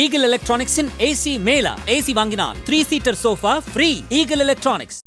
Eagle Electronics in AC Mela. AC வாங்கினால் 3-seater sofa free. Eagle Electronics.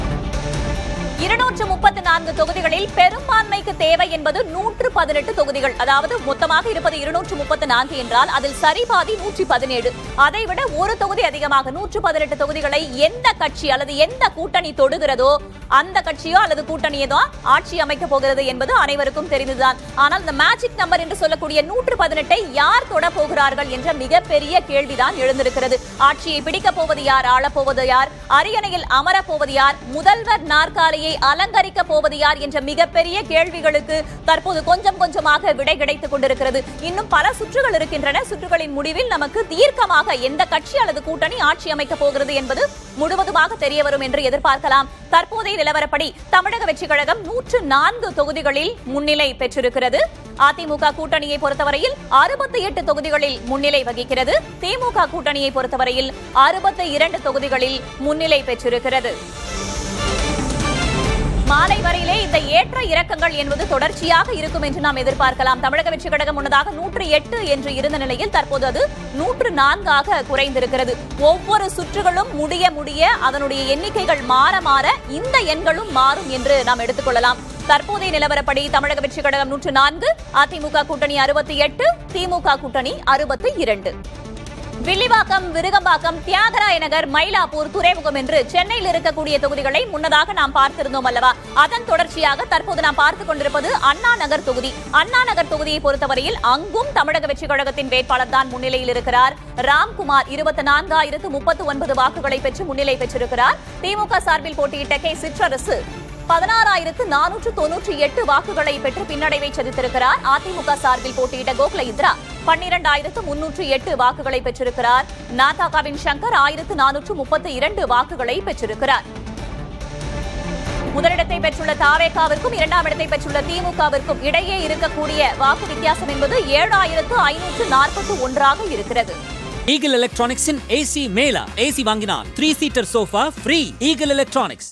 234 தொகுதிகளில் பெரும்பான்மைக்கு தேவை என்பது 118 தொகுதிகள். அதாவது மொத்தமாக இருப்பது 234 என்றால் அதில் சரிபாதி 117. அதைவிட ஒரு தொகுதி அதிகமாக 118 தொகுதிகளை எந்த கட்சி அல்லது எந்த கூட்டணி தொடுகிறதோ அந்த கட்சியோ அல்லது கூட்டணியோ ஆட்சி அமைக்க போகிறது என்பது அனைவருக்கும் தெரிந்துதான். ஆனால் இந்த மேஜிக் நம்பர் என்று சொல்லக்கூடிய 118 யார் தொட போகிறார்கள் என்ற மிகப்பெரிய கேள்விதான் எழுந்திருக்கிறது. ஆட்சியை பிடிக்க போவது யார், ஆளப்போவது யார், அரியணையில் அமரப் போவது யார், முதல்வர் நாற்காலியை அலங்கரிக்க போவது யார் என்ற மிகப்பெரிய கேள்விகளுக்கு தற்போது கொஞ்சம் கொஞ்சமாக விடை கிடைத்துக் கொண்டிருக்கிறது. இன்னும் பல சுற்றுகள் இருக்கின்றன. சுற்றுகளின் முடிவில் நமக்கு தீர்க்கமாக எந்த கட்சி அல்லது கூட்டணி ஆட்சி அமைக்க போகிறது என்பது முழுவதுமாக தெரிய வரும் என்று எதிர்பார்க்கலாம். தற்போதைய நிலவரப்படி தமிழக வெற்றிக் கழகம் 104 தொகுதிகளில் முன்னிலை பெற்றிருக்கிறது. அதிமுக கூட்டணியை பொறுத்தவரையில் 68 தொகுதிகளில் முன்னிலை வகிக்கிறது. திமுக கூட்டணியை பொறுத்தவரையில் 62 தொகுதிகளில் முன்னிலை பெற்றிருக்கிறது. மாலை வரையிலே இந்த ஏற்ற இறக்கங்கள் என்பது தொடர்ச்சியாக இருக்கும் என்று நாம் எதிர்பார்க்கலாம். தமிழக வெற்றிக் கழகம் முன்னதாக 108 என்று இருந்த நிலையில் தற்போது அது 104 குறைந்திருக்கிறது. ஒவ்வொரு சுற்றுகளும் முடிய முடிய அதனுடைய எண்ணிக்கைகள் மாற மாற இந்த எண்களும் மாறும் என்று நாம் எடுத்துக்கொள்ளலாம். தற்போதைய நிலவரப்படி தமிழக வெற்றிக் கழகம் 104, அதிமுக கூட்டணி 68, திமுக கூட்டணி 62. வில்லிவாக்கம், விருகம்பாக்கம், தியாகராய நகர், மயிலாப்பூர், துறைமுகம் என்று சென்னையில் இருக்கக்கூடிய தொகுதிகளை முன்னதாக நாம் பார்த்திருந்தோம் அல்லவா? அதன் தொடர்ச்சியாக தற்போது நாம் பார்த்துக் கொண்டிருப்பது அண்ணா நகர் தொகுதி. அண்ணா நகர் தொகுதியை பொறுத்தவரையில் அங்கும் தமிழக வெற்றிக் கழகத்தின் வேட்பாளர் தான் முன்னிலையில் இருக்கிறார். ராம்குமார் 24,039 வாக்குகளை பெற்று முன்னிலை பெற்றிருக்கிறார். திமுக சார்பில் போட்டியிட்ட கே சிற்றரசு 16,498 வாக்குகளை பெற்று பின்னடைவை சந்தித்திருக்கிறார். அதிமுக சார்பில் போட்டியிட்ட கோகுல இந்திரா 12,308 வாக்குகளை பெற்றிருக்கிறார். நாதாகாவின் சங்கர் 1,432 வாக்குகளை பெற்றிருக்கிறார். முதலிடத்தை பெற்றுள்ள தாவேகாவிற்கும் இரண்டாம் இடத்தை பெற்றுள்ள திமுகவிற்கும் இடையே இருக்கக்கூடிய வாக்கு வித்தியாசம் என்பது 7,541 இருக்கிறது. Eagle Electronics in AC Mela. AC வாங்கினால் 3-seater sofa free. Eagle Electronics.